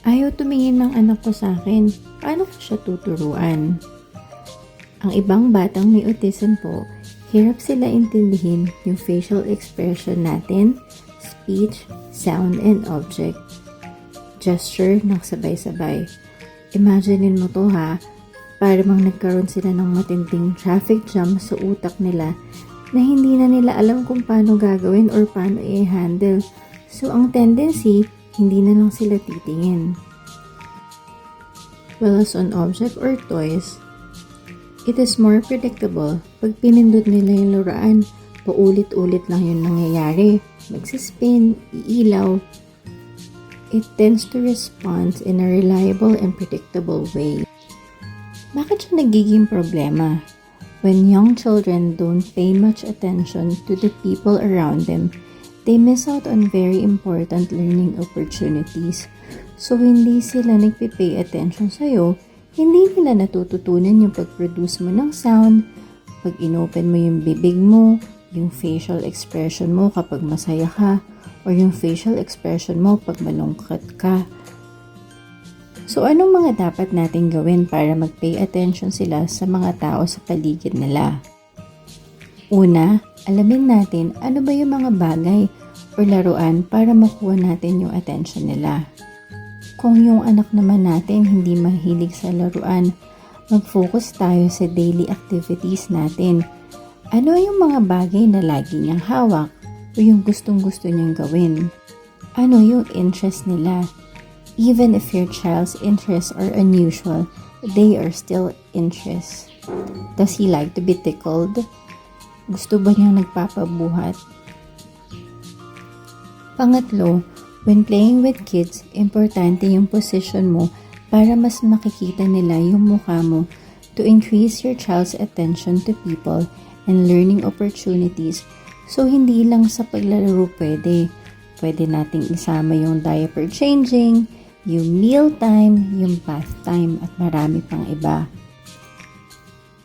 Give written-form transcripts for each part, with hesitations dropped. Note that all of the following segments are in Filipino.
Ayaw tumingin ng anak ko sa akin. Paano ko siya tuturuan? Ang ibang batang may autism po, hirap sila intindihin yung facial expression natin, speech, sound, and object. Gesture ng sabay-sabay. Imaginein mo to ha, para bang nagkaroon sila ng matinding traffic jam sa utak nila na hindi na nila alam kung paano gagawin or paano i-handle. So, ang tendency, hindi na lang sila titingin. Whereas on object or toys, it is more predictable. Pag pinindot nila yung laruan, paulit-ulit lang yung nangyayari. Magsispin, iilaw. It tends to respond in a reliable and predictable way. Bakit siya nagiging problema? When young children don't pay much attention to the people around them, they miss out on very important learning opportunities. So, hindi sila nagpipay attention sa'yo, hindi nila natututunan yung pag-produce mo ng sound, pag inopen mo yung bibig mo, yung facial expression mo kapag masaya ka, or yung facial expression mo pag malungkot ka. So, anong mga dapat nating gawin para mag-pay attention sila sa mga tao sa paligid nila? Una, alamin natin ano ba yung mga bagay o laruan para makuha natin yung attention nila. Kung yung anak naman natin hindi mahilig sa laruan, mag-focus tayo sa daily activities natin. Ano yung mga bagay na lagi niyang hawak o yung gustong-gusto niyang gawin? Ano yung interest nila? Even if your child's interests are unusual, they are still interests. Does he like to be tickled? Gusto ba niyang nagpapabuhat? Pangatlo, when playing with kids, importante yung position mo para mas makikita nila yung mukha mo to increase your child's attention to people and learning opportunities. So, hindi lang sa paglalaro pwede. Pwede nating isama yung diaper changing, yung meal time, yung bath time, at marami pang iba.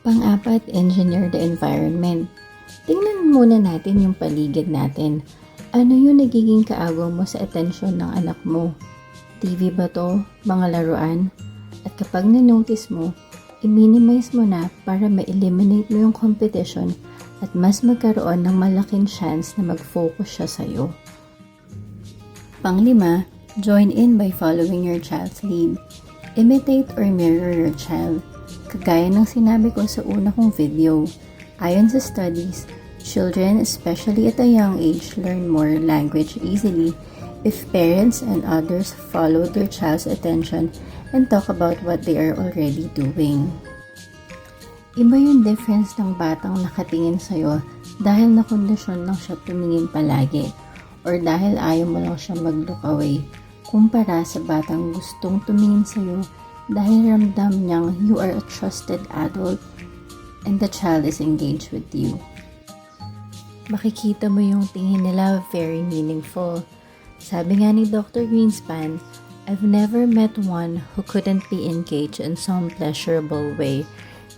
Pang-apat, engineer the environment. Tingnan muna natin yung paligid natin. Ano yung nagiging kaagaw mo sa atensyon ng anak mo? TV ba to? Mga laruan? At kapag na-notice mo, i-minimize mo na para ma-eliminate mo yung competition at mas magkaroon ng malaking chance na mag-focus siya sa'yo. Pang-lima, join in by following your child's lead. Imitate or mirror your child. Kagaya ng sinabi ko sa una kong video, ayon sa studies, children, especially at a young age, learn more language easily if parents and others follow their child's attention and talk about what they are already doing. Iba yung difference ng batang nakatingin sa'yo dahil nakondisyon lang siya tumingin palagi or dahil ayaw mo lang siya mag-look away kumpara sa batang gustong tumingin sa'yo dahil ramdam niyang you are a trusted adult and the child is engaged with you. Makikita mo yung tingin nila very meaningful. Sabi nga ni Dr. Greenspan, I've never met one who couldn't be engaged in some pleasurable way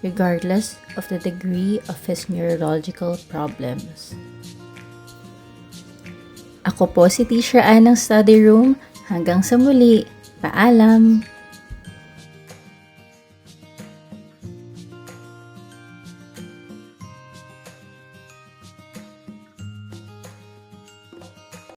regardless of the degree of his neurological problems. Ako po si Teacher Ann ng Study Room. Hanggang sa muli. Paalam!